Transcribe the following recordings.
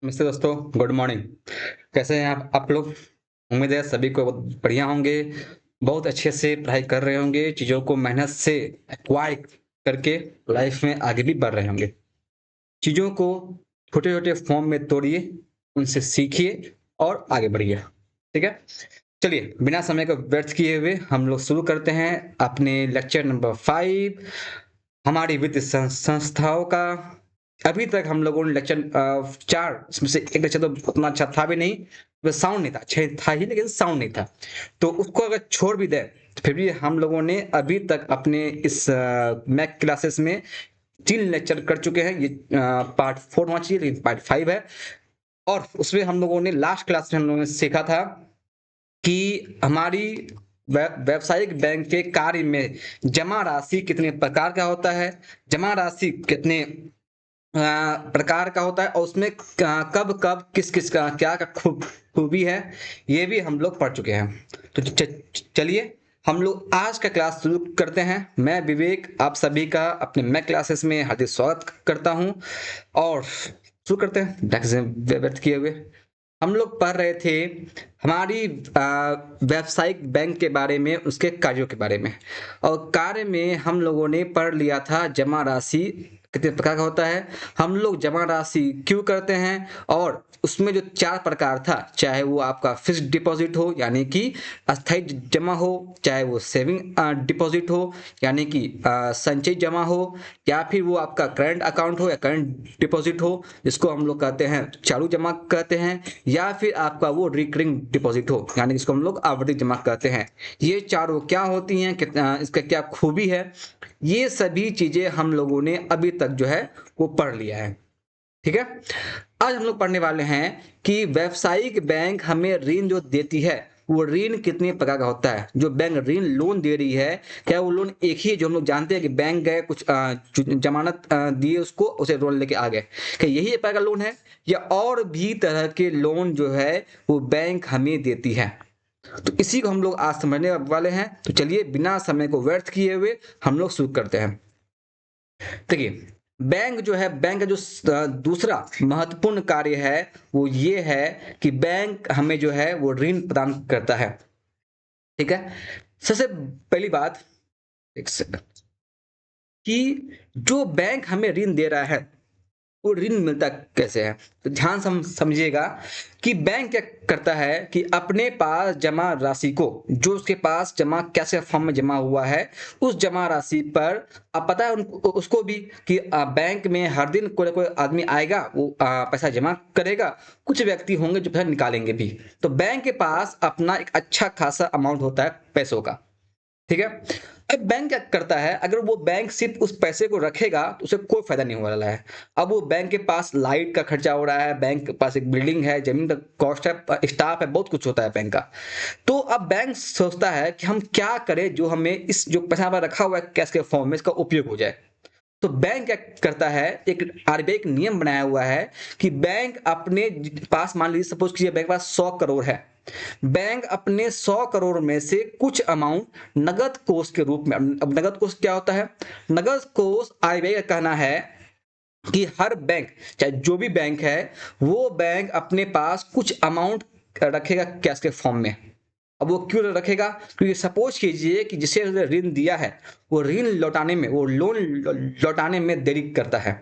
नमस्ते दोस्तों, good morning. कैसे हैं आप लोग? उम्मीद है सभी को बहुत बढ़िया होंगे, बहुत अच्छे से पढ़ाई कर रहे होंगे, चीज़ों को मेहनत से एक्वायर करके लाइफ में आगे भी बढ़ रहे होंगे। चीज़ों को छोटे-छोटे फॉर्म में तोड़िए, उनसे सीखिए और आगे बढ़िए। ठीक है? चलिए, बिना समय को व्यर्थ किए हुए हम लोग शुरू करते हैं अपने लेक्चर नंबर 5 हमारी वित्तीय संस्थाओं का। अभी तक हम लोगों ने लेक्चर 4 इसमें से एक लेक्चर तो उतना अच्छा था भी नहीं, वो साउंड नहीं था, अच्छा था ही लेकिन साउंड नहीं था। तो उसको अगर छोड़ भी दें, तो फिर भी हम लोगों ने अभी तक अपने इस मैथ क्लासेस में 3 लेक्चर कर चुके हैं। ये पार्ट 4 होना चाहिए लेकिन पार्ट 5 है। और उसमें हम लोगों ने लास्ट क्लास में हम लोगों ने सीखा था कि हमारी व्यावसायिक बैंक के कार्य में जमा राशि कितने प्रकार का होता है, जमा राशि कितने प्रकार का होता है और उसमें कब कब किस किस का क्या का खूबी है, ये भी हम लोग पढ़ चुके हैं। तो चलिए हम लोग आज का क्लास शुरू करते हैं। मैं विवेक आप सभी का अपने मैथ क्लासेस में हार्दिक स्वागत करता हूं और शुरू करते हैं व्यर्थ किए हुए। हम लोग पढ़ रहे थे हमारी व्यावसायिक बैंक के बारे में, उसके कार्यों के बारे में। और कार्य में हम लोगों ने पढ़ लिया था जमा राशि कितने प्रकार का होता है, हम लोग जमा राशि क्यों करते हैं, और उसमें जो 4 प्रकार था, चाहे वो आपका फिक्स्ड डिपॉजिट हो यानी कि अस्थायी जमा हो, चाहे वो सेविंग डिपॉजिट हो यानी कि संचयी जमा हो, या फिर वो आपका करंट अकाउंट हो या करंट डिपॉजिट हो जिसको हम लोग कहते हैं चालू जमा कहते हैं, या फिर आपका वो रिकरिंग डिपॉजिट हो यानी जिसको हम लोग आवर्ती जमा कहते हैं। ये चारों क्या होती हैं, कितना इसका क्या खूबी है, ये सभी चीजें हम लोगों ने अभी तक जो है वो पढ़ लिया है। ठीक है? आज हम लोग पढ़ने वाले हैं कि व्यावसायिक बैंक हमें ऋण जो देती है, वो ऋण कितने प्रकार का होता है। जो बैंक ऋण लोन दे रही है, क्या वो लोन एक ही है जो हम लोग जानते हैं कि बैंक गए कुछ जमानत दिए उसको, उसे लोन लेके आ गए, क्या यही एक प्रकार का लोन है, या और भी तरह के लोन जो है वो बैंक हमें देती है। तो इसी को हम लोग आज समझने वाले हैं। तो चलिए बिना समय को व्यर्थ किए हुए हम लोग शुरू करते हैं। देखिए, बैंक जो है, बैंक का जो दूसरा महत्वपूर्ण कार्य है वो ये है कि बैंक हमें जो है वो ऋण प्रदान करता है। ठीक है? सबसे पहली बात, एक सेकंड, कि जो बैंक हमें ऋण दे रहा है वो ऋण मिलता कैसे है। तो ध्यान समझिएगा कि बैंक क्या करता है कि अपने पास जमा राशि को, जो उसके पास जमा कैसे फॉर्म में जमा हुआ है, उस जमा राशि पर अब पता है उसको भी कि बैंक में हर दिन कोई ना कोई आदमी आएगा, वो पैसा जमा करेगा, कुछ व्यक्ति होंगे जो पैसा निकालेंगे भी। तो बैंक के पास अपना एक अच्छा खासा अमाउंट होता है पैसों का। ठीक है? अब बैंक क्या करता है, अगर वो बैंक सिर्फ उस पैसे को रखेगा तो उसे कोई फायदा नहीं हो वाला है। अब वो बैंक के पास लाइट का खर्चा हो रहा है, बैंक के पास एक बिल्डिंग है, जमीन का कॉस्ट है, स्टाफ है, बहुत कुछ होता है बैंक का। तो अब बैंक सोचता है कि हम क्या करें जो हमें इस जो पैसा हमारा रखा हुआ है कैश के फॉर्म में, इसका उपयोग हो जाए। तो बैंक क्या करता है, एक आरबीआई एक नियम बनाया हुआ है कि बैंक अपने पास, मान लीजिए सपोज कीजिए बैंक के पास 100 करोड़ है, बैंक अपने 100 करोड़ में से कुछ अमाउंट नगद कोष के रूप में, अब नगद कोष क्या होता है, नगद कोष आरबीआई का कहना है कि हर बैंक, चाहे जो भी बैंक है, वो बैंक अपने पास कुछ अमाउंट रखेगा कैश के फॉर्म में। अब वो क्यों रखेगा, क्योंकि सपोज कीजिए कि जिसे उसने ऋण दिया है वो ऋण लौटाने में, वो लोन लौटाने में देरी करता है,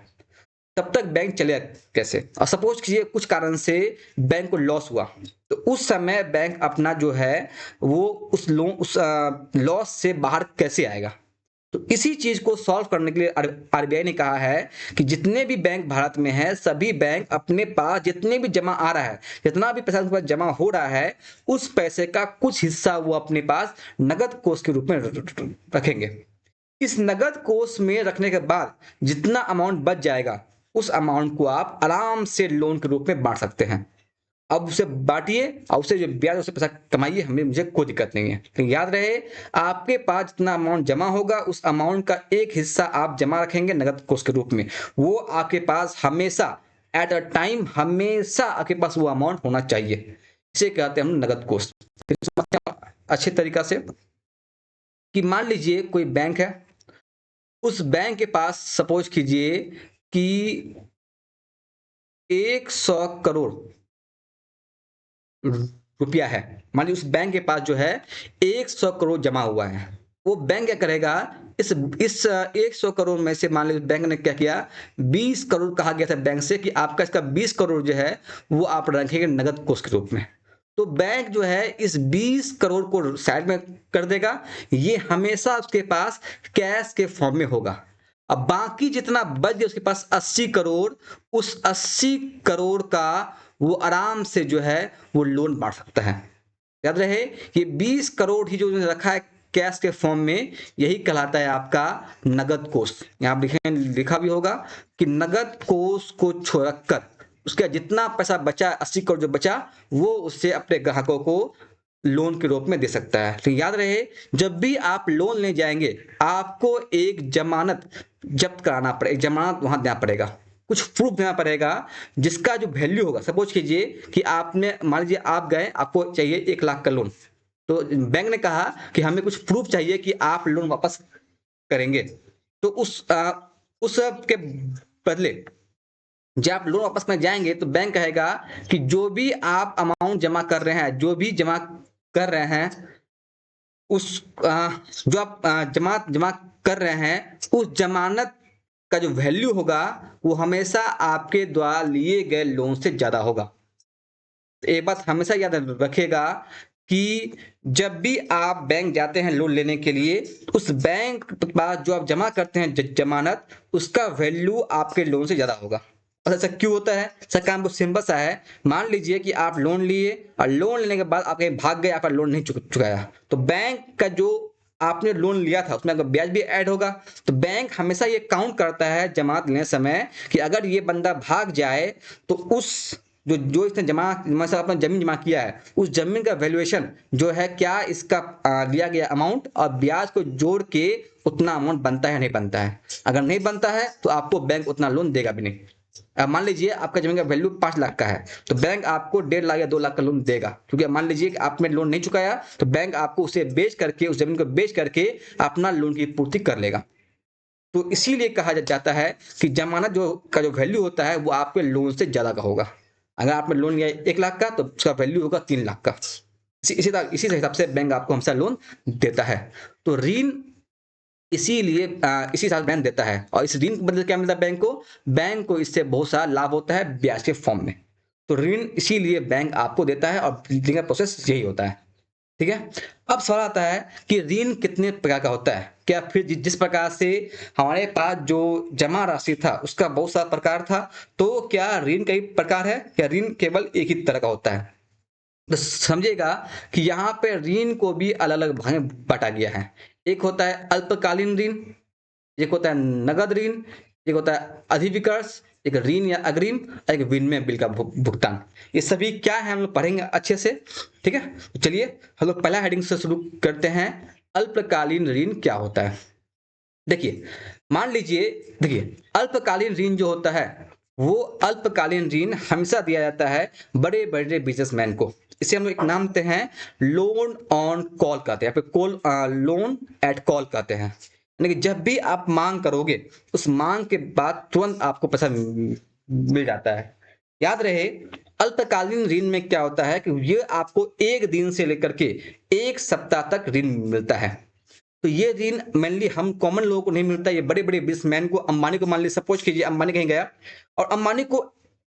तब तक बैंक चलेगा कैसे। और सपोज कीजिए कुछ कारण से बैंक को लॉस हुआ, तो उस समय बैंक अपना जो है वो उस लोन, उस लॉस से बाहर कैसे आएगा। तो इसी चीज को सॉल्व करने के लिए आरबीआई ने कहा है कि जितने भी बैंक भारत में हैं, सभी बैंक अपने पास जितने भी जमा आ रहा है, जितना भी पैसा उनके पास जमा हो रहा है, उस पैसे का कुछ हिस्सा वो अपने पास नगद कोष के रूप में रखेंगे। इस नगद कोष में रखने के बाद जितना अमाउंट बच जाएगा, उस अमाउंट को आप आराम से लोन के रूप में बांट सकते हैं। अब उसे बांटिए और उसे जो ब्याज उसे पैसा कमाइए, हमें मुझे कोई दिक्कत नहीं है। तो याद रहे, आपके पास जितना अमाउंट जमा होगा उस अमाउंट का एक हिस्सा आप जमा रखेंगे नगद कोष के रूप में, वो आपके पास हमेशा, एट अ टाइम, हमेशा आपके पास वो अमाउंट होना चाहिए। इसे कहते हैं हम नगद कोष। अच्छे तरीका से कि मान लीजिए कोई बैंक है, उस बैंक के पास सपोज कीजिए कि 100 करोड़ रुपया है, मान लीजिए उस बैंक के पास जो है 100 करोड़ जमा हुआ है, वो बैंक क्या करेगा, इस 100 करोड़ में से मान लीजिए बैंक ने क्या किया, 20 करोड़ कहा गया था बैंक से कि आपका इसका 20 करोड़ जो है वो आप रखेंगे नगद कोष के रूप में। तो बैंक जो है इस 20 करोड़ को साइड में कर देगा, ये हमेशा उसके पास कैश के फॉर्म में होगा। अब बाकी जितना बच गया उसके पास 80 करोड़, उस 80 करोड़ का वो आराम से जो है वो लोन बांट सकता है। याद रहे ये 20 करोड़ ही जो रखा है कैश के फॉर्म में, यही कहलाता है आपका नगद कोष। यहाँ लिखा भी होगा कि नगद कोष को छोड़कर उसका जितना पैसा बचा, 80 करोड़ जो बचा, वो उससे अपने ग्राहकों को लोन के रूप में दे सकता है। तो याद रहे जब भी आप लोन ले जाएंगे आपको एक जमानत जब्त कराना पड़ेगा, जमानत वहां देना पड़ेगा, कुछ प्रूफ देना पड़ेगा जिसका जो वैल्यू होगा। सपोज कीजिए कि आपने मान लीजिए आप गए, आपको चाहिए 1 लाख का लोन, तो बैंक ने कहा कि हमें कुछ प्रूफ चाहिए कि आप लोन वापस करेंगे। तो उस के बदले जब आप लोन वापस में जाएंगे तो बैंक कहेगा कि जो भी आप अमाउंट जमा कर रहे हैं, जो भी जमा कर रहे हैं, उस जो आप जमा कर रहे हैं, उस जमानत का जो वैल्यू होगा वो हमेशा आपके द्वारा लिए गए लोन से ज्यादा होगा। तो एक बात हमेशा याद रखेगा कि जब भी आप बैंक जाते हैं लोन लेने के लिए, उस बैंक के पास जो आप जमा करते हैं जमानत, उसका वैल्यू आपके लोन से ज्यादा होगा। और ऐसा क्यों होता है? इसका काम बहुत सिंपल सा है। मान लीजिए कि आप लोन लिए और लोन लेने के बाद आप कहीं भाग गए, आपका लोन नहीं चुकाया, तो बैंक का जो आपने लोन लिया था उसमें अगर ब्याज भी ऐड होगा, तो बैंक हमेशा ये काउंट करता है जमानत लेने समय कि अगर ये बंदा भाग जाए तो उस जो इसने अपना जमीन जमा किया है, उस जमीन का वैल्यूएशन जो है, क्या इसका लिया गया अमाउंट और ब्याज को जोड़ के उतना अमाउंट बनता है नहीं बनता है। अगर नहीं बनता है तो आपको बैंक उतना लोन देगा भी नहीं। मान लीजिए आपका जमीन का वैल्यू 5 लाख का है, तो बैंक आपको 1.5 लाख या 2 लाख का लोन देगा, क्योंकि मान लीजिए कि आपने लोन नहीं चुकाया तो बैंक आपको उसे बेच करके, उस जमीन को बेच करके अपना लोन की पूर्ति कर लेगा। तो इसीलिए कहा जाता है कि जमानत जो वैल्यू होता है वो आपके लोन से ज्यादा का होगा। अगर आपने लोन लिया 1 लाख का तो उसका वैल्यू होगा 3 लाख का। इसी हिसाब से बैंक आपको हमेशा लोन देता है। तो ऋण इसीलिए इसी साल बैंक देता है, और इस ऋण के बदले क्या मिलता है बैंक को? बैंक को इससे बहुत सारा लाभ होता है ब्याज के फॉर्म में। तो ऋण इसीलिए बैंक आपको देता है और ऋण का प्रोसेस यही होता है। ठीक है। अब सवाल आता है कि ऋण कितने प्रकार का होता है? क्या फिर जिस प्रकार से हमारे पास जो जमा राशि था उसका बहुत सारा प्रकार था, तो क्या ऋण कई प्रकार है? क्या ऋण केवल एक ही तरह का होता है? तो समझिएगा कि यहाँ पे ऋण को भी अलग अलग भाग में बांटा गया है। एक होता है अल्पकालीन ऋण, एक होता है नगद ऋण, एक होता है अधिविकर्ष, एक ऋण या अग्रिम, एक विनिमय बिल का भुगतान। ये सभी क्या है हम लोग पढ़ेंगे अच्छे से। ठीक है, तो चलिए हम लोग पहला हेडिंग से शुरू करते हैं। अल्पकालीन ऋण क्या होता है? देखिए, मान लीजिए, देखिए अल्पकालीन ऋण जो होता है वो अल्पकालीन ऋण हमेशा दिया जाता है बड़े बड़े बिजनेसमैन को। इसे हम लोग एक नाम देते हैं लोन ऑन कॉल कहते हैं, कॉल लोन एट कॉल कहते हैं। यानी कि जब भी आप मांग करोगे उस मांग के बाद तुरंत आपको पैसा मिल जाता है। याद रहे अल्पकालीन ऋण में क्या होता है कि ये आपको 1 दिन से लेकर के 1 सप्ताह तक ऋण मिलता है। तो ये ऋण मेनली हम कॉमन लोगों को नहीं मिलता, ये बड़े बड़े बिजनेसमैन को। अंबानी को मान लीजिए, सपोज कीजिए अंबानी कहीं गया और अंबानी को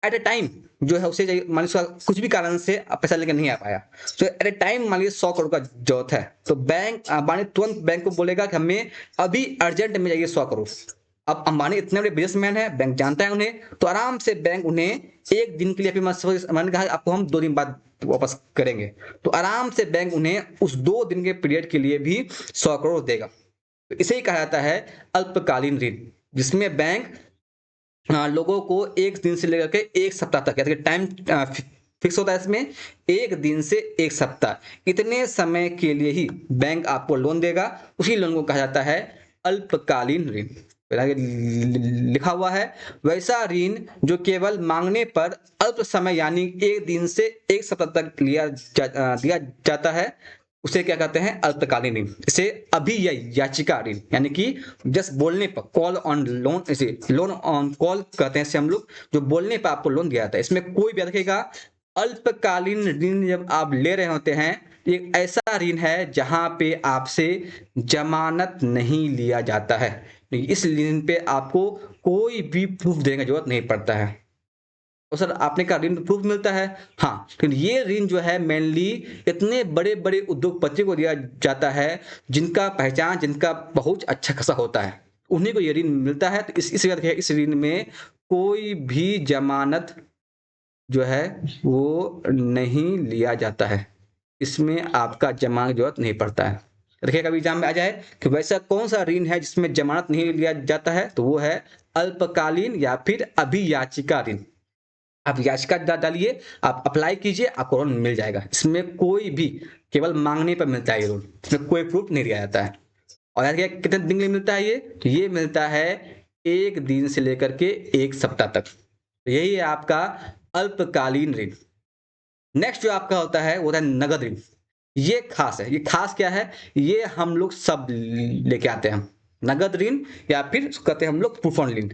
एट ए टाइम जो है उसे मान लीजिए कुछ भी कारण से पैसा लेकर नहीं आ पाया, तो एट ए टाइम मान लीजिए 100 करोड़ का जरूरत है, तो बैंक अंबानी तुरंत बैंक को बोलेगा कि हमें अभी अर्जेंट में चाहिए 100 करोड़। अब अंबानी इतने बड़े बिजनेसमैन है, बैंक जानता है उन्हें, तो आराम से बैंक उन्हें 1 दिन के लिए, मैंने कहा आपको हम 2 दिन बाद वापस करेंगे, तो आराम से बैंक उन्हें उस 2 दिन के पीरियड के लिए भी 100 करोड़ देगा। तो इसे ही कहा जाता है अल्पकालीन ऋण, जिसमें बैंक लोगों को 1 दिन से लेकर के 1 सप्ताह तक, यानी टाइम फिक्स होता है इसमें, 1 दिन से 1 सप्ताह, इतने समय के लिए ही बैंक आपको लोन देगा। उसी लोन को कहा जाता है अल्पकालीन ऋण। लिखा हुआ है वैसा ऋण जो केवल मांगने पर अल्प समय यानी 1 दिन से 1 सप्ताह तक दिया जाता है, उसे क्या कहते हैं, अल्पकालीन ऋण। इसे अभियाचिका ऋण, यानी कि जस्ट बोलने पर, कॉल ऑन लोन, इसे लोन ऑन कॉल कहते हैं इसे हम लोग, जो बोलने पर आपको लोन दिया जाता है। इसमें कोई भी याद रखिएगा, अल्पकालीन ऋण जब आप ले रहे होते हैं, एक ऐसा ऋण है जहां पे आपसे जमानत नहीं लिया जाता है। इस ऋण पे आपको कोई भी प्रूफ देने की जरूरत नहीं पड़ता है। तो सर आपने कहा ऋण प्रूफ मिलता है, हाँ, लेकिन ये ऋण जो है मेनली इतने बड़े बड़े उद्योगपति को दिया जाता है जिनका पहचान, जिनका बहुत अच्छा खासा होता है, उन्हीं को ये ऋण मिलता है। तो इस ऋण में कोई भी जमानत जो है वो नहीं लिया जाता है। इसमें आपका जमानत की जरूरत नहीं पड़ता है। देखिए कभी एग्जाम में आ जाए कि वैसा कौन सा ऋण है जिसमें जमानत नहीं लिया जाता है, तो वो है अल्पकालीन या फिर अभियाचिका ऋण। आप याचिका डालिए, आप अप्लाई कीजिए, आपको लोन मिल जाएगा। इसमें कोई भी, केवल मांगने पर मिलता है ये लोन, इसमें कोई प्रूफ नहीं दिया जाता है। और यार कितने दिन के लिए मिलता है ये, तो ये मिलता है 1 दिन से लेकर के 1 सप्ताह तक। तो यही है आपका अल्पकालीन ऋण। नेक्स्ट जो आपका होता है वो होता है नगद ऋण। ये खास है। ये खास क्या है, ये हम लोग सब लेके आते हैं, नगद ऋण या फिर उसको कहते हैं हम लोग प्रूफ ऑन ऋण।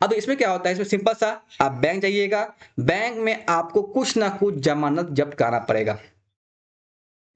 अब इसमें क्या होता है, इसमें सिंपल सा, आप बैंक जाइएगा, बैंक में आपको कुछ ना कुछ जमानत जब्त कराना पड़ेगा।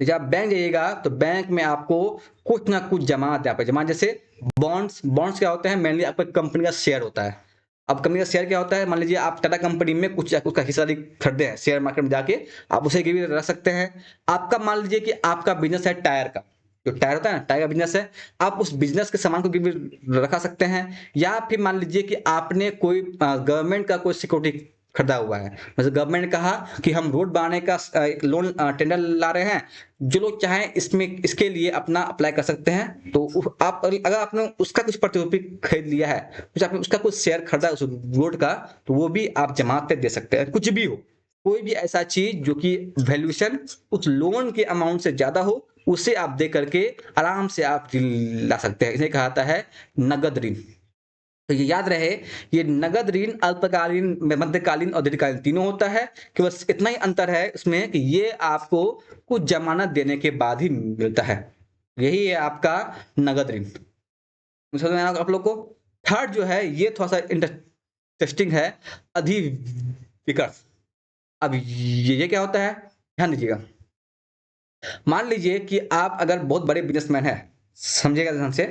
जब आप बैंक जाइएगा तो बैंक में आपको कुछ ना कुछ जमानत देना पड़ेगा। जमानत जैसे बॉन्ड्स क्या होते हैं, मेनली आपका कंपनी का शेयर होता है। अब कंपनी का शेयर क्या होता है, मान लीजिए आप टाटा कंपनी में कुछ उसका हिस्सा खरीदे हैं शेयर मार्केट में जाके, आप उसे गिरवी रख सकते हैं। आपका मान लीजिए कि आपका बिजनेस है टायर का, जो टायर होता है ना, टायर का बिजनेस है, आप उस बिजनेस के सामान को गिरवी रखा सकते हैं। या फिर मान लीजिए कि आपने कोई गवर्नमेंट का कोई सिक्योरिटी खरीदा हुआ है, मतलब गवर्नमेंट ने कहा कि हम रोड बनाने का एक लोन टेंडर ला रहे हैं, जो लोग चाहें इसमें इसके लिए अपना अप्लाई कर सकते हैं। तो आप अगर आपने उसका कुछ प्रतिरूपी खरीद लिया है, कुछ आपने उसका कुछ शेयर खरीदा उस रोड का, तो वो भी आप जमानत पे दे सकते हैं। कुछ भी हो, कोई भी ऐसा चीज जो कि वैल्यूएशन उस लोन के अमाउंट से ज्यादा हो, उसे आप दे करके आराम से आप ला सकते हैं। इसे कहा जाता है नगद ऋण। तो ये याद रहे, ये नगद ऋण अल्पकालीन, मध्यकालीन और दीर्घकालीन तीनों होता है, कि बस इतना ही अंतर है इसमें कि ये आपको कुछ जमानत देने के बाद ही मिलता है। यही है आपका नगद ऋण। समझ में आया आप लोग को। थर्ड जो है ये थोड़ा सा इंटरेस्टिंग है, अधिविकर्ष। अब ये क्या होता है, ध्यान दीजिएगा। मान लीजिए कि आप अगर बहुत बड़े बिजनेसमैन हैं, समझिएगा ध्यान से,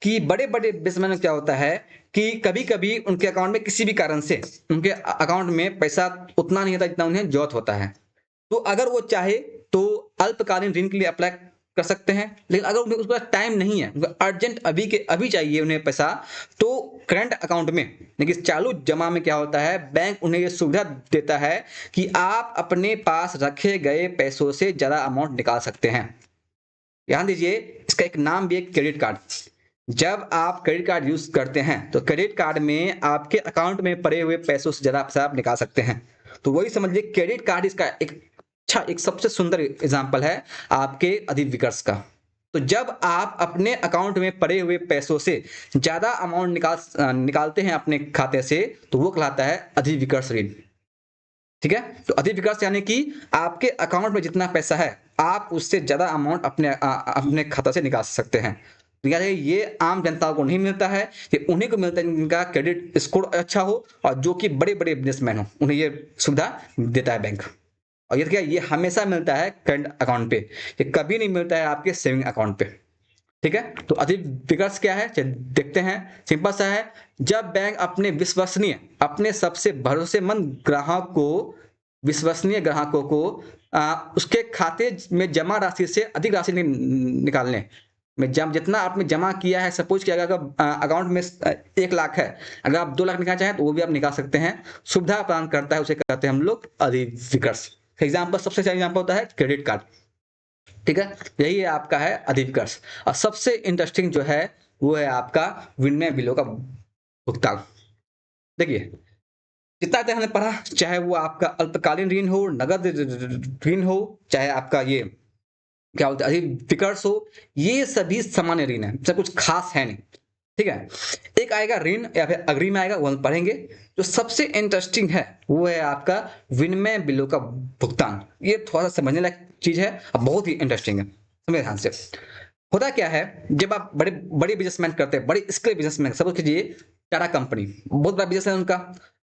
कि बड़े बड़े बिजनेसमैन में क्या होता है कि कभी कभी उनके अकाउंट में किसी भी कारण से उनके अकाउंट में पैसा उतना नहीं होता जितना उन्हें जरूरत होता है। तो अगर वो चाहे तो अल्पकालीन ऋण के लिए अप्लाई कर सकते हैं। लेकिन अगर उन्हें उसका टाइम नहीं है, अर्जेंट अभी के अभी चाहिए उन्हें पैसा, तो करंट अकाउंट में, लेकिन चालू जमा में क्या होता है, बैंक उन्हें यह सुविधा देता है कि आप अपने पास रखे गए पैसों से ज्यादा अमाउंट निकाल सकते हैं। ध्यान दीजिए, इसका एक नाम भी है क्रेडिट कार्ड। जब आप क्रेडिट कार्ड यूज करते हैं तो क्रेडिट कार्ड में आपके अकाउंट में पड़े हुए पैसों से ज्यादा पैसा आप निकाल सकते हैं। तो वही समझिए, क्रेडिट कार्ड इसका एक अच्छा, एक सबसे सुंदर एग्जांपल है आपके अधिविकर्ष का। तो जब आप अपने अकाउंट में पड़े हुए पैसों से ज्यादा अमाउंट निकालते हैं अपने खाते से, तो वो कहलाता है अधिविकर्ष ऋण। ठीक है, तो अधिविकर्ष यानी कि आपके अकाउंट में जितना पैसा है, आप उससे ज्यादा अमाउंट अपने खाता से निकाल सकते हैं। तो याद है, ये आम जनता को नहीं मिलता है, ये उन्हीं को मिलता है जिनका क्रेडिट स्कोर अच्छा हो और जो कि बड़े बड़े बिजनेसमैन हो, उन्हें ये सुविधा देता है बैंक। और ये क्या, ये हमेशा मिलता है करंट अकाउंट पे, ये कभी नहीं मिलता है आपके सेविंग अकाउंट पे। ठीक है, तो अधिविकर्ष क्या है देखते हैं। सिंपल सा है, जब बैंक अपने विश्वसनीय, अपने सबसे भरोसेमंद ग्राहक को, विश्वसनीय ग्राहकों को उसके खाते में जमा राशि से अधिक राशि निकालने में, जितना आपने जमा किया है, सपोज किया अगर अकाउंट में 1 लाख है, अगर आप 2 लाख निकालना चाहें तो वो भी आप निकाल सकते हैं। सुविधा प्रदान करता है, उसे कहते हैं हम लोग अधिविकर्ष। एग्जाम्पल, सबसे अच्छा एग्जाम्पल होता है क्रेडिट कार्ड। ठीक है, यही है आपका है अधिविकर्ष। और सबसे इंटरेस्टिंग जो है वो है आपका विनिमय बिलों का भुगतान। देखिए, जितना तक हमने पढ़ा, चाहे वो आपका अल्पकालीन ऋण हो, नगद ऋण हो, चाहे आपका ये क्या बोलते हैं अधिविकर्ष हो, ये सभी सामान्य ऋण है, इसमें कुछ खास है नहीं। ठीक है, एक आएगा ऋण या फिर अग्रिम आएगा, वो हम पढ़ेंगे। जो सबसे इंटरेस्टिंग है वो है आपका विनिमय बिलों का भुगतान। ये थोड़ा सा समझने लायक चीज है और बहुत ही इंटरेस्टिंग है। समझिए ध्यान से। होता क्या है, जब आप बड़े बड़े बिजनेसमैन करते हैं, बड़ी स्केल बिजनेसमैन, सपोज कीजिए टाटा कंपनी, बहुत बड़ा बिजनेस है उनका।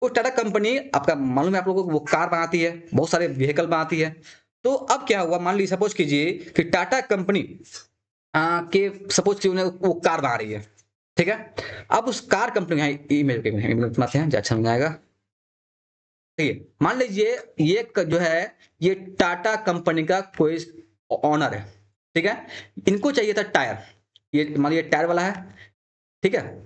वो टाटा कंपनी, आपका मालूम है आप लोगों को, वो कार बनाती है, बहुत सारे व्हीकल बनाती है। तो अब क्या हुआ, मान लीजिए सपोज कीजिए कि टाटा कंपनी के सपोज कीजिए वो कार बना रही है, ठीक है। अब उस कार कंपनी, यहाँ ईमेल बनाते हैं, अच्छा समझ आएगा। ठीक है, मान लीजिए ये जो है, ये टाटा कंपनी का कोई ऑनर है, ठीक है। इनको चाहिए था टायर, ये मान लीजिए टायर वाला है, ठीक है।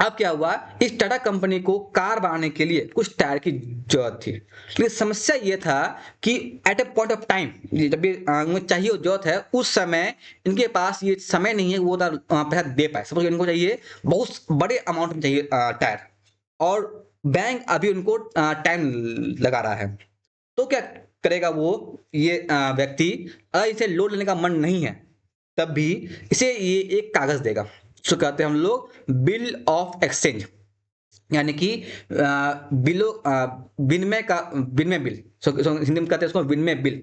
अब क्या हुआ, इस टाटा कंपनी को कार बनाने के लिए कुछ टायर की जरूरत थी, लेकिन समस्या ये था कि at a point of time, जब भी उन्हें चाहिए वो जरूरत है, उस समय इनके पास ये समय नहीं है वो पैसा दे पाए। सपोज इनको चाहिए, बहुत बड़े अमाउंट में चाहिए टायर, और बैंक अभी उनको टाइम लगा रहा है। तो क्या करेगा वो, ये व्यक्ति, अगर इसे लोन लेने का मन नहीं है, तब भी इसे ये एक कागज देगा, जो कहते हैं हम लोग बिल ऑफ एक्सचेंज, यानी कि बिलो विनिमय बिल, हिंदी में कहते हैं उसको विनिमय बिल।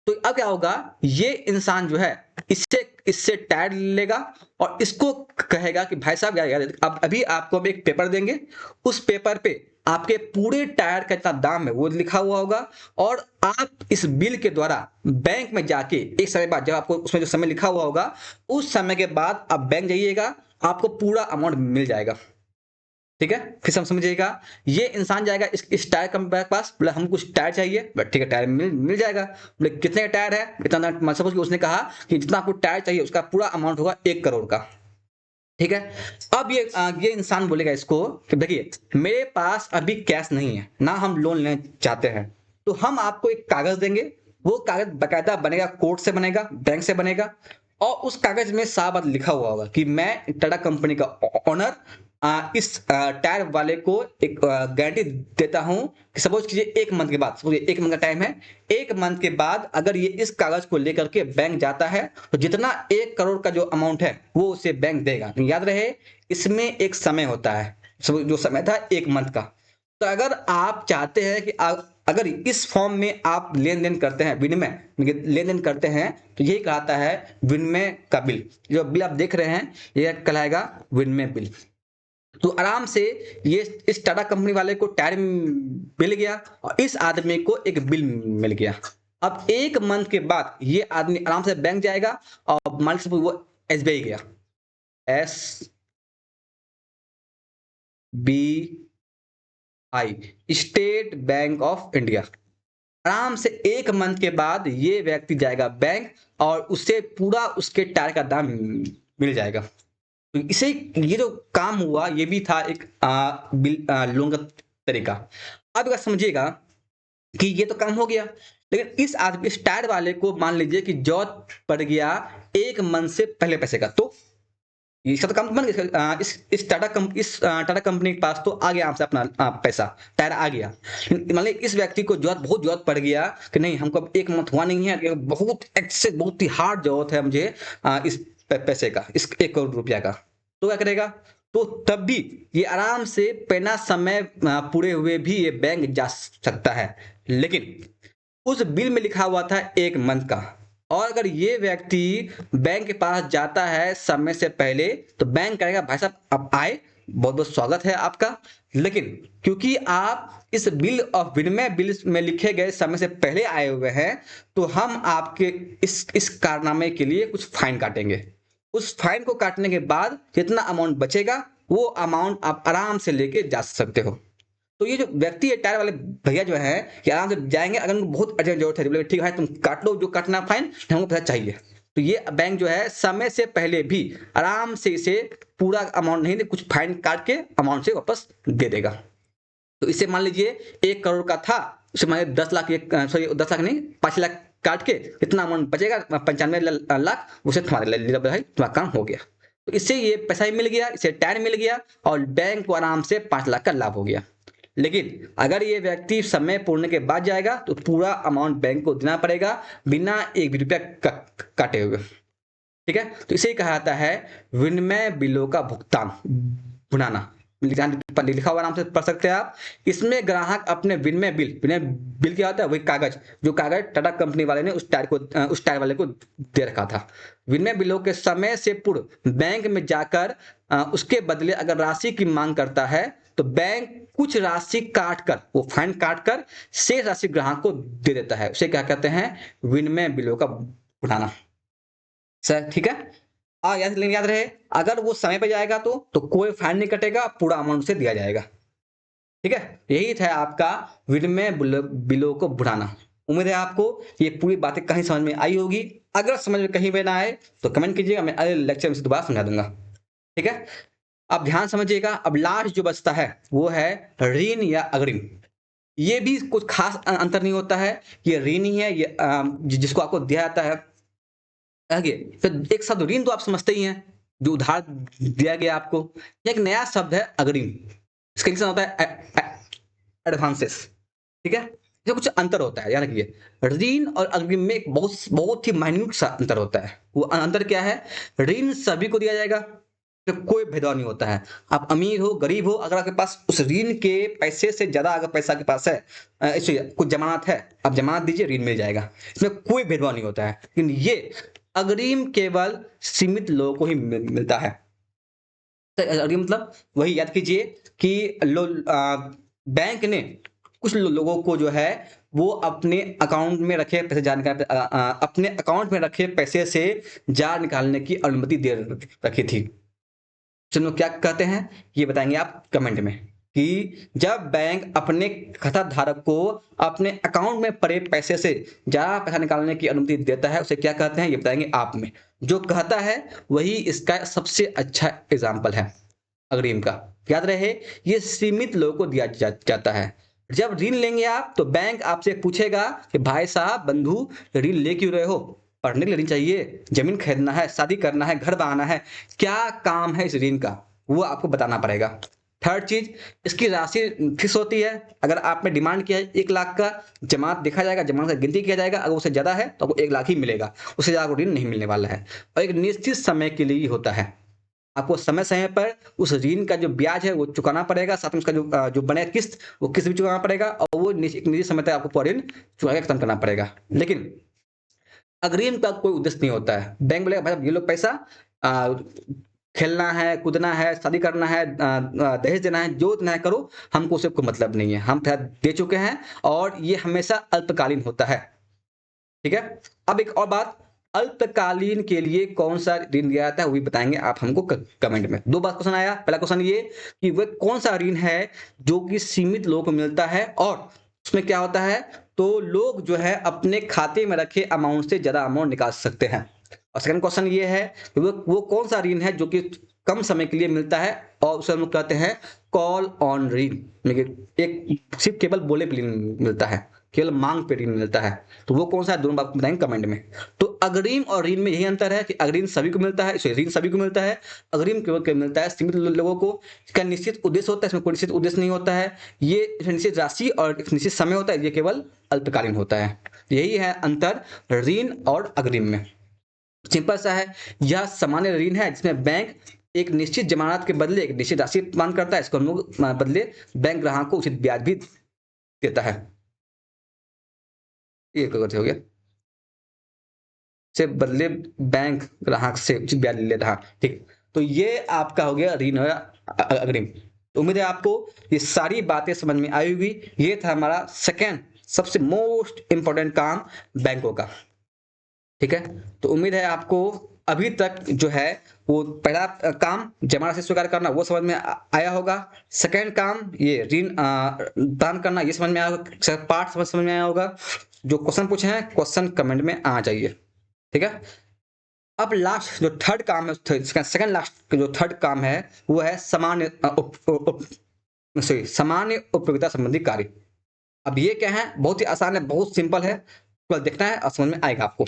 तो अब क्या होगा, ये इंसान जो है, इससे इससे टायर लेगा, और इसको कहेगा कि भाई साहब यार, अब अभी आपको हम एक पेपर देंगे, उस पेपर पे आपके पूरे टायर का इतना दाम है वो लिखा हुआ होगा, और आप इस बिल के द्वारा बैंक में जाके एक समय बाद, जब आपको उसमें जो समय लिखा हुआ होगा, उस समय के बाद आप बैंक जाइएगा, आपको पूरा अमाउंट मिल जाएगा। ठीक है, फिर हम समझिएगा, ये इंसान जाएगा इस टायर कंपनी के पास, बोला हमको कुछ टायर चाहिए, बट ठीक है टायर मिल जाएगा। बोले कितने का टायर है, इतना, मतलब उसने कहा कि जितना आपको टायर चाहिए उसका पूरा अमाउंट होगा 1 करोड़ का। ठीक है, अब ये इंसान बोलेगा इसको कि देखिए मेरे पास अभी कैश नहीं है, ना हम लोन लेना चाहते हैं, तो हम आपको एक कागज देंगे, वो कागज बकायदा बनेगा, कोर्ट से बनेगा, बैंक से बनेगा, और उस कागज में साफ बात लिखा हुआ होगा कि मैं टाटा कंपनी का ऑनर इस टायर वाले को एक गारंटी देता हूं कि सपोज कीजिए 1 मंथ के बाद, सपोज 1 मंथ का टाइम है, 1 मंथ के बाद अगर ये इस कागज को लेकर के बैंक जाता है, तो जितना 1 करोड़ का जो अमाउंट है वो उसे बैंक देगा। याद रहे, इसमें एक समय होता है, जो समय था 1 मंथ का। तो अगर आप चाहते हैं कि अगर इस फॉर्म में आप लेन देन करते हैं, विनिमय लेन देन करते हैं, तो यही कहलाता है विनिमय का बिल। जो बिल आप देख रहे हैं, यह कहलाएगा विनिमय बिल। तो आराम से ये इस टाटा कंपनी वाले को टायर मिल गया, और इस आदमी को एक बिल मिल गया। अब 1 मंथ के बाद ये आदमी आराम से बैंक जाएगा, और मान लीजिए वो एसबीआई गया, SBI, state bank of India. आराम से 1 मंथ के बाद ये व्यक्ति जाएगा बैंक, और उससे पूरा उसके टायर का दाम मिल जाएगा। तो इसे, ये जो काम हुआ ये भी था एक लोन का तरीका। अब अगर समझिएगा कि ये तो काम हो गया, लेकिन इस आदमी, इस टायर वाले को मान लीजिए कि जॉब पड़ गया 1 मंथ से पहले पैसे का, तो इसका तो काम बन गया। इस टाटा कंपनी के पास तो आ गया आपसे अपना पैसा, टायर आ गया। मान लीजिए इस व्यक्ति को बहुत जरूरत पड़ गया कि नहीं, हमको अब 1 मंथ हुआ नहीं है, बहुत एक्सेस, बहुत ही हार्ड जरूरत है मुझे इस पैसे का, इस 1 करोड़ रुपया का। तो क्या करेगा, तो तब भी ये आराम से बिना समय पूरे हुए भी ये बैंक जा सकता है। लेकिन उस बिल में लिखा हुआ था 1 मंथ का, और अगर ये व्यक्ति बैंक के पास जाता है समय से पहले, तो बैंक कहेगा भाई साहब आप आए, बहुत बहुत स्वागत है आपका, लेकिन क्योंकि आप इस बिल ऑफ विनिमय बिल में लिखे गए समय से पहले आए हुए हैं, तो हम आपके इस कारनामे के लिए कुछ फाइन काटेंगे। उस फाइन को काटने के बाद जितना अमाउंट बचेगा, वो अमाउंट आप आराम से लेके जा सकते हो। तो ये जो व्यक्ति है, टायर वाले भैया जो है, कि आराम से जाएंगे, अगर उनको बहुत अर्जेंट जरूरत है, तो बोले ठीक है तुम काट लो जो काटना फाइन, हमको पैसा चाहिए। तो ये बैंक जो है समय से पहले भी आराम से इसे पूरा अमाउंट नहीं दे, कुछ फाइन काट के अमाउंट से वापस दे देगा। तो इसे मान लीजिए 1 करोड़ का था, उसे मान लीजिए 10 लाख, सॉरी 10 लाख नहीं, 5 लाख काट के इतना अमाउंट बचेगा, 95 लाख, उसे तुम्हारे लिए भाई तुम्हारा काम हो गया। तो इससे ये पैसा ही मिल गया, इसे टायर मिल गया, और बैंक को आराम से 5 लाख का लाभ हो गया। लेकिन अगर ये व्यक्ति समय पूर्ण के बाद जाएगा, तो पूरा अमाउंट बैंक को देना पड़ेगा, बिना एक भी रुपया काटे हुए। ठीक है, तो इसे कहा जाता है विनिमय बिलों का भुगतान, भुनाना। पर लिखा हुआ आराम से पढ़ सकते हैं आप। इसमें ग्राहक अपने विनिमय बिल क्या होता है, वही कागज, जो कागज टाटा कंपनी वाले ने उस टायर वाले को दे रखा था। विनिमय बिलों के समय से पूर्व बैंक में जाकर उसके बदले अगर राशि की मांग करता है तो बैंक कुछ राशि काट कर, वो फाइन काट कर शेष राशि ग्राहक को दे देता है। उसे क्या कहते हैं, विनिमय बिलों का भुनाना। सर ठीक है, याद रहे, अगर वो समय पे जाएगा तो कोई फाइन नहीं कटेगा, पूरा अमाउंट से दिया जाएगा। ठीक है, यही था आपका विनिमय बिलों को भुनाना। उम्मीद है आपको ये पूरी बातें कहीं समझ में आई होगी। अगर समझ में कहीं भी ना आए तो कमेंट कीजिएगा, मैं अगले लेक्चर में से दोबारा समझा दूंगा। ठीक है, अब ध्यान समझिएगा। अब लास्ट जो बचता है वो है ऋण या अग्रिम। ये भी कुछ खास अंतर नहीं होता है, ये ऋण ही है, ये जिसको आपको दिया जाता है। आगे फिर एक शब्द ऋण तो आप समझते ही हैं, जो उधार दिया गया आपको। एक नया शब्द है अग्रिम, इसका इंग्लिश होता है एडवांसेस। ठीक है, ये कुछ अंतर होता है, याद रखिए। ऋण और अग्रिम में एक बहुत बहुत ही माइन्यूट सा अंतर होता है। वो अंतर क्या है, ऋण सभी को दिया जाएगा, तो कोई भेदभाव नहीं होता है। आप अमीर हो गरीब हो, अगर आपके पास उस ऋण के पैसे से ज्यादा अगर पैसा के पास है, कुछ जमानत है, आप जमानत दीजिए, ऋण मिल जाएगा। इसमें कोई भेदभाव नहीं होता है। लेकिन ये अग्रिम केवल सीमित लोगों को ही मिलता है। अग्रिम मतलब वही याद कीजिए कि बैंक ने कुछ लोगों को जो है वो अपने अकाउंट में रखे पैसे अपने अकाउंट में रखे पैसे से जार निकालने की अनुमति दे रखी थी। चलो क्या कहते हैं ये बताएंगे आप कमेंट में, कि जब बैंक अपने खाता धारक को अपने अकाउंट में पड़े पैसे से ज्यादा पैसा निकालने की अनुमति देता है, उसे क्या कहते हैं ये बताएंगे आप में। जो कहता है वही इसका सबसे अच्छा एग्जाम्पल है अग्रिम का। याद रहे, ये सीमित लोगों को दिया जाता है। जब ऋण लेंगे आप तो बैंक आपसे पूछेगा कि भाई साहब बंधु ऋण ले क्यों रहे हो, पढ़ने के लिए ऋण चाहिए, जमीन खरीदना है, शादी करना है, घर बनाना है, क्या काम है इस ऋण का, वो आपको बताना पड़ेगा। थर्ड चीज, इसकी राशि फिक्स होती है। अगर आपने डिमांड किया है 1 लाख का, जमात देखा जाएगा, जमात का गिनती किया जाएगा, अगर उससे ज्यादा है तो आपको 1 लाख ही मिलेगा, उससे ज्यादा ऋण नहीं मिलने वाला है। और एक निश्चित समय के लिए होता है, आपको समय समय पर उस ऋण का जो ब्याज है वो चुकाना पड़ेगा, साथ में उसका जो बने किस्त वो किस्त भी चुकाना पड़ेगा, और वो एक निश्चित समय तक आपको पूरा ऋण चुका के खत्म करना पड़ेगा। लेकिन अग्रिम का कोई उद्देश्य नहीं होता है। बैंक बोलेगा भाई ये लो पैसा, आ, खेलना है, कूदना है, शादी करना है, दहेज देना है, जो देना है करो, हमको उससे कोई मतलब नहीं है, हम दे चुके हैं। और ये हमेशा अल्पकालीन होता है। ठीक है, अब एक और बात, अल्पकालीन के लिए कौन सा ऋण दिया जाता है वो भी बताएंगे आप हमको कमेंट में। दो बात क्वेश्चन आया, पहला क्वेश्चन ये कि वह कौन सा ऋण है जो कि सीमित लोगों को मिलता है, और उसमें क्या होता है, तो लोग जो है अपने खाते में रखे अमाउंट से ज्यादा अमाउंट निकाल सकते हैं। और सेकंड क्वेश्चन ये है कि वो कौन सा ऋण है जो कि कम समय के लिए मिलता है, और उसे हम लोग कहते हैं कॉल ऑन ऋण, एक सिर्फ केवल बोले पे ऋण मिलता है, केवल मांग पे ऋण मिलता है। तो वो कौन सा है, दोनों बात बताएंगे कमेंट में। तो अग्रिम और ऋण में यही अंतर है कि अग्रिम सभी को मिलता है, ऋण सभी को मिलता है, अग्रिम केवल मिलता है सीमित लोगों को। इसका निश्चित उद्देश्य होता है, इसमें कोई निश्चित उद्देश्य नहीं होता है। ये निश्चित राशि और निश्चित समय होता है, ये केवल अल्पकालीन होता है। यही है अंतर ऋण और अग्रिम में। सिंपल सा है, यह सामान्य ऋण है जिसमें बैंक एक निश्चित जमानत के बदले एक निश्चित राशि प्रदान करता है, इसको हम लोग बदले बैंक ग्राहक को उचित ब्याज भी देता है। ये हो गया, से बदले बैंक ग्राहक से उचित ब्याज ले रहा। ठीक, तो ये आपका हो गया ऋण और अग्रिम। तो उम्मीद है आपको ये सारी बातें समझ में आई होगी। ये था हमारा सेकेंड सबसे मोस्ट इंपॉर्टेंट काम बैंकों का। ठीक है, तो उम्मीद है आपको अभी तक जो है वो पहला काम जमा राशि स्वीकार करना वो समझ में आया होगा। सेकंड काम ये ऋण दान करना ये समझ में आया होगा, पार्ट समझ में आया होगा। जो क्वेश्चन पूछे हैं क्वेश्चन कमेंट में आ जाइए। ठीक है, अब लास्ट जो थर्ड काम है, सेकंड लास्ट जो थर्ड काम है वो है सामान्य सामान्य उपयोगिता संबंधी कार्य। अब ये क्या है, बहुत ही आसान है, बहुत सिंपल है, तो देखना है और समझ में आएगा आपको।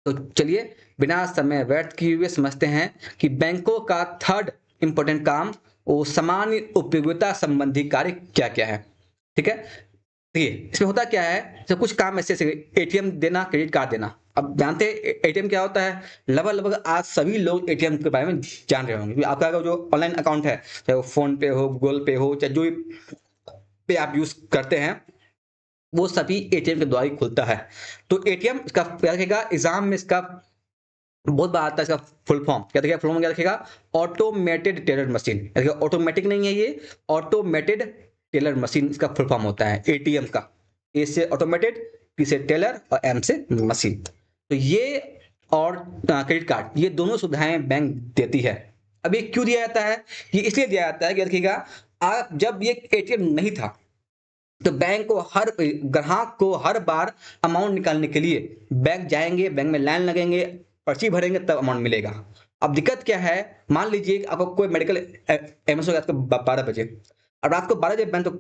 तो चलिए बिना समय व्यर्थ किए हुए समझते हैं कि बैंकों का थर्ड इंपॉर्टेंट काम वो सामान्य उपयोगिता संबंधी कार्य क्या क्या है। ठीक है, देखिए, इसमें होता क्या है, जैसे कुछ काम ऐसे ऐसे एटीएम देना, क्रेडिट कार्ड देना। अब जानते हैं एटीएम क्या होता है? लगभग आज सभी लोग एटीएम के बारे में जान रहे होंगे। आपका अगर जो ऑनलाइन अकाउंट है, चाहे वो फ़ोन पे हो, गूगल पे हो, चाहे जो भी पे आप यूज़ करते हैं, वो सभी एटीएम के द्वारा ही खुलता है। तो एटीएम इसका क्या रखेगा, एग्ज़ाम में इसका बहुत बार आता है इसका फुल फॉर्म। क्या देखिए, फुल फॉर्म क्या रखेगा? Automated teller machine. देखिए, ऑटोमेटिक नहीं है ये, ऑटोमेटेड टेलर मशीन इसका फुल फॉर्म होता है एटीएम का। ए से ऑटोमेटेड, टी से टेलर और एम से मशीन। तो ये और क्रेडिट कार्ड, ये दोनों सुविधाएं बैंक देती है। अब ये क्यों दिया जाता है? ये इसलिए दिया जाता है कि देखिएगा, आप जब ये एटीएम नहीं था, तो बैंक को हर ग्राहक को हर बार अमाउंट निकालने के लिए बैंक जाएंगे, बैंक में लाइन लगेंगे, पर्ची भरेंगे, तब अमाउंट मिलेगा। अब दिक्कत क्या है, मान लीजिए आपको कोई मेडिकल इमरजेंसी हो गया आपको 12 बजे, अब रात को 12 बजे बैंक तो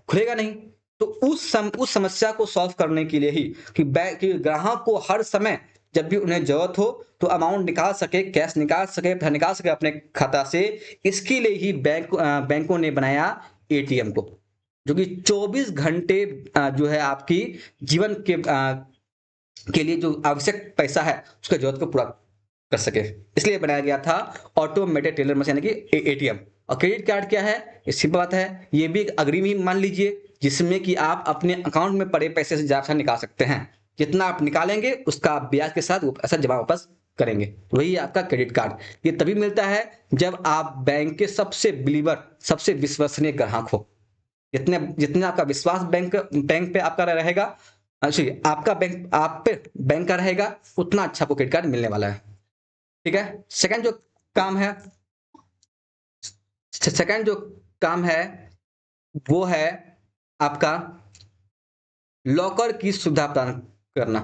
खुलेगा नहीं। तो उस समस्या को सॉल्व करने के लिए ही, कि बैंक कि ग्राहक को हर समय जब भी उन्हें जरूरत हो तो अमाउंट निकाल सके, कैश निकाल सके, पैसा निकाल सके अपने खाता से, इसके लिए ही बैंकों ने बनाया एटीएम को, जो कि 24 घंटे जो है आपकी जीवन के लिए जो आवश्यक पैसा है उसका जरूरत को पूरा कर सके, इसलिए बनाया गया था ऑटोमेटेड टेलर मशीन, यानी कि एटीएम। और क्रेडिट कार्ड क्या है? ये सिंपल बात है, ये भी एक अग्रिम ही मान लीजिए, जिसमें कि आप अपने अकाउंट में पड़े पैसे से ज्यादा निकाल सकते हैं। जितना आप निकालेंगे उसका आप ब्याज के साथ वो पैसा जमा वापस करेंगे, वही है आपका क्रेडिट कार्ड। ये तभी मिलता है जब आप बैंक के सबसे बिलीवर, सबसे विश्वसनीय ग्राहक हो। जितने जितने आपका विश्वास बैंक बैंक पे आपका रहेगा, सॉरी, आपका बैंक आप पे बैंक का रहेगा, उतना अच्छा आपको क्रेडिट कार्ड मिलने वाला है। ठीक है। काम है सेकंड जो काम है वो है आपका लॉकर की सुविधा प्रदान करना।